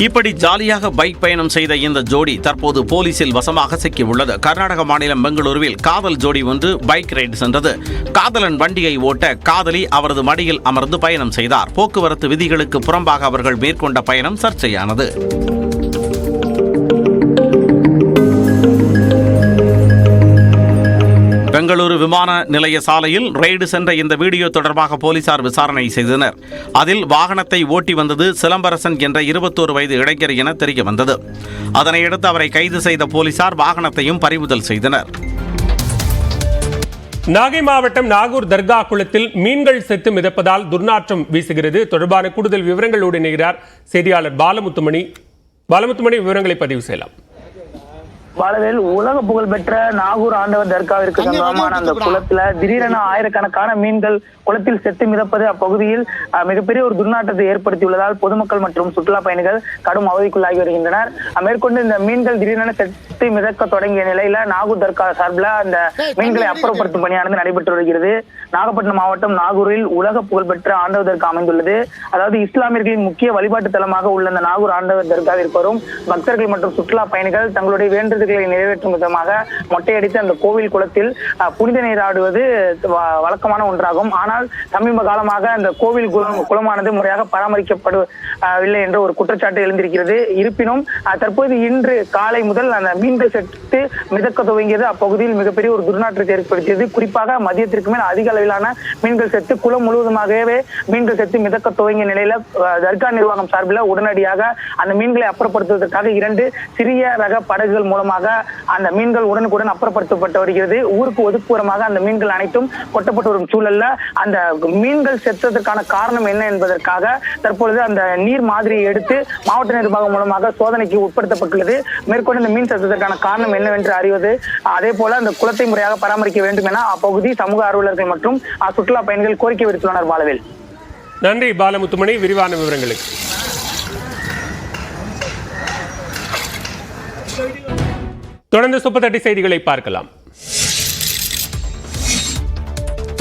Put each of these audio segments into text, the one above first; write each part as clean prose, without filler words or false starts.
இப்படி ஜாலியாக பைக் பயணம் செய்த இந்த ஜோடி தற்போது போலீசில் வசமாக சிக்கியுள்ளது. கர்நாடக மாநிலம் பெங்களூருவில் காதல் ஜோடி ஒன்று பைக் ரைடு சென்றது. காதலன் வண்டியை ஓட்ட காதலி அவரது மடியில் அமர்ந்து பயணம் செய்தார். போக்குவரத்து விதிகளுக்கு புறம்பாக அவர்கள் மேற்கொண்ட பயணம் சர்ச்சையானது. பெங்களூரு விமான நிலைய சாலையில் ரெய்டு சென்ற இந்த வீடியோ தொடர்பாக போலீசார் விசாரணை செய்தனர். அதில் வாகனத்தை ஓட்டி வந்தது சிலம்பரசன் என்ற 21 வயது இளைஞர் என தெரிய வந்தது. அதனையடுத்து அவரை கைது செய்த போலீசார் வாகனத்தையும் பறிமுதல் செய்தனர். நாகை மாவட்டம் நாகூர் தர்கா குளத்தில் மீன்கள் செத்து மிதப்பதால் துர்நாற்றம் வீசுகிறது. தொடர்பான கூடுதல் விவரங்களோடு இணைகிறார் செய்தியாளர் பாலமுத்துமணி. விவரங்களை பதிவு செய்யலாம். பாலவேல், உலக புகழ்பெற்ற நாகூர் ஆண்டவர் தர்காவிற்கு சொந்தமான அந்த குளத்துல திடீரென ஆயிரக்கணக்கான மீன்கள் குளத்தில் செத்து மிதப்பது அப்பகுதியில் மிகப்பெரிய ஒரு துர்நாற்றத்தை ஏற்படுத்தியுள்ளதால் பொதுமக்கள் மற்றும் சுற்றுலா பயணிகள் கடும் அவதிக்குள்ளாகி வருகின்றனர். மேற்கொண்டு இந்த மீன்கள் திடீரென செத்து மிதக்க தொடங்கிய நிலையில நாகூர் தர்கா சார்பில் அந்த மீன்களை அப்புறப்படுத்தும் பணியானது நடைபெற்று வருகிறது. நாகப்பட்டினம் மாவட்டம் நாகூரில் உலக புகழ்பெற்ற ஆண்டவர் தர்கா அமைந்துள்ளது. அதாவது இஸ்லாமியர்களின் முக்கிய வழிபாட்டு தலமாக உள்ள இந்த நாகூர் ஆண்டவர் தர்காவிற்கு வரும் பக்தர்கள் மற்றும் சுற்றுலா பயணிகள் தங்களுடைய வேண்டுதல்களை நிறைவேற்றும் விதமாக மொட்டையடித்து அந்த கோவில் குளத்தில் புனித நீராடுவது வழக்கமான ஒன்றாகும். ஆனால் சமீப காலமாக அந்த கோவில் குளமானது முறையாக பராமரிக்கப்படவில்லை என்ற ஒரு குற்றச்சாட்டு எழுந்திருக்கிறது. இருப்பினும் தற்போது இன்று காலை முதல் அந்த மீன்கள் செத்து மிதக்க துவங்கியது அப்பகுதியில் மிகப்பெரிய ஒரு துர்நாற்றத்தை ஏற்படுத்தியது. குறிப்பாக மதியத்திற்கு மேல் அதிக அளவிலான மீன்கள் செத்து குளம் முழுவதுமாகவே மீன்கள் செத்து மிதக்க துவங்கிய நிலையில தர்கா நிர்வாகம் சார்பில் உடனடியாக அந்த மீன்களை அப்புறப்படுத்துவதற்காக 2 சிறிய ரக படகுகள் மூலமாக அந்த மீன்கள் உடனுக்குடன் அப்புறப்படுத்தப்பட்டு வருகிறது. ஊருக்கு ஒதுக்குப்புறமாக அந்த மீன்கள் அனைத்தும் கொட்டப்பட்டு வரும் சூழல்ல அந்த மீன்கள் செத்ததற்கான காரணம் என்ன என்பதற்காக தற்பொழுது அந்த நீர் மாதிரியை எடுத்து மாவட்ட நிர்வாகம் மூலமாக சோதனைக்கு உட்படுத்தப்பட்டுள்ளது. மேற்கொண்டு இந்த மீன் செத்ததற்கான காரணம் என்னவென்று அறிவது, அதே போல அந்த குளத்தை முறையாக பராமரிக்க வேண்டும் என அப்பகுதி சமூக ஆர்வலர்கள் மற்றும் சுற்றுலா பயணிகள் கோரிக்கை விடுத்துள்ளனர். பாலவேல், நன்றி பாலமுத்துமணி, விரிவான விவரங்களுக்கு. தொடர்ந்து சூப்பர் 30 செய்திகளை பார்க்கலாம்.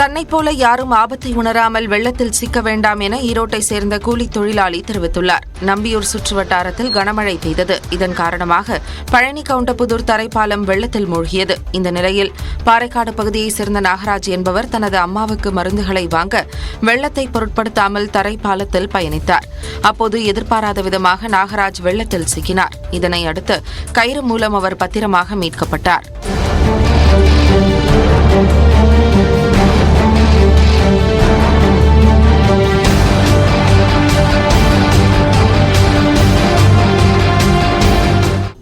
தன்னை போல யாரும் ஆபத்தை உணராமல் வெள்ளத்தில் சிக்க வேண்டாம் என ஈரோட்டை சேர்ந்த கூலி தொழிலாளி தெரிவித்துள்ளார். நம்பியூர் சுற்று வட்டாரத்தில் கனமழை பெய்தது. இதன் காரணமாக பழனி கவுண்டபுதூர் தரைப்பாலம் வெள்ளத்தில் மூழ்கியது. இந்த நிலையில் பாறைக்காடு பகுதியைச் சேர்ந்த நாகராஜ் என்பவர் தனது அம்மாவுக்கு மருந்துகளை வாங்க வெள்ளத்தை பொருட்படுத்தாமல் தரைப்பாலத்தில் பயணித்தார். அப்போது எதிர்பாராத விதமாக நாகராஜ் வெள்ளத்தில் சிக்கினார். இதனை அடுத்து கயிறு மூலம் அவர் பத்திரமாக மீட்கப்பட்டார்.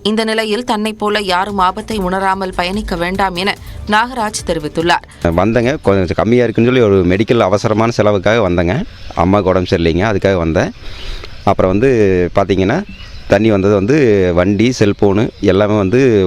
இந்த நிலையில் தன்னை போல யாரும் ஆபத்தை உணராமல் பயணிக்க வேண்டாம் என நாகராஜ் தெரிவித்துள்ளார். வந்தங்க கொஞ்சம் கம்மியாக இருக்குன்னு சொல்லி ஒரு மெடிக்கல் அவசரமான செலவுக்காக வந்தங்க. அம்மாவுக்கு உடம்பு சரியில்லைங்க, அதுக்காக வந்தேன். அப்புறம் பார்த்தீங்கன்னா தண்ணி வந்தது வண்டி செல்போனு எல்லாமே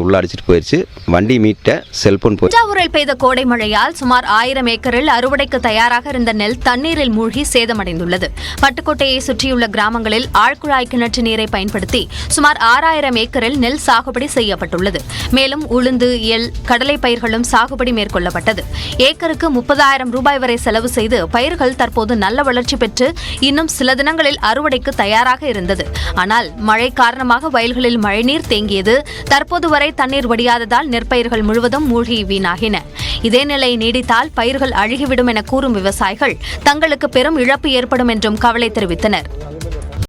உள்ள அடிச்சிட்டு போயிடுச்சு. வண்டி மீட்ட செல்போன் போய் தஞ்சாவூரில் பெய்த கோடை மழையால் சுமார் 1000 ஏக்கரில் அறுவடைக்கு தயாராக இருந்த நெல் தண்ணீரில் மூழ்கி சேதமடைந்துள்ளது. பட்டுக்கோட்டையை சுற்றியுள்ள கிராமங்களில் ஆழ்குழாய் கிணற்று நீரை பயன்படுத்தி சுமார் 6000 ஏக்கரில் நெல் சாகுபடி செய்யப்பட்டுள்ளது. மேலும் உளுந்து, எள், கடலை பயிர்களும் சாகுபடி மேற்கொள்ளப்பட்டது. ஏக்கருக்கு 30,000 ரூபாய் வரை செலவு செய்து பயிர்கள் தற்போது நல்ல வளர்ச்சி பெற்று இன்னும் சில தினங்களில் அறுவடைக்கு தயாராக இருந்தது. ஆனால் மழை காரணமாக வயல்களில் மழைநீர் தேங்கியது. தற்போது வரை தண்ணீர் வடியாததால் நெற்பயிர்கள் முழுவதும் மூழ்கி வீணாகின. இதே நிலை நீடித்தால் பயிர்கள் அழுகிவிடும் என கூறும் விவசாயிகள் தங்களுக்கு பெரும் இழப்பு ஏற்படும் என்றும் கவலை தெரிவித்தனர்.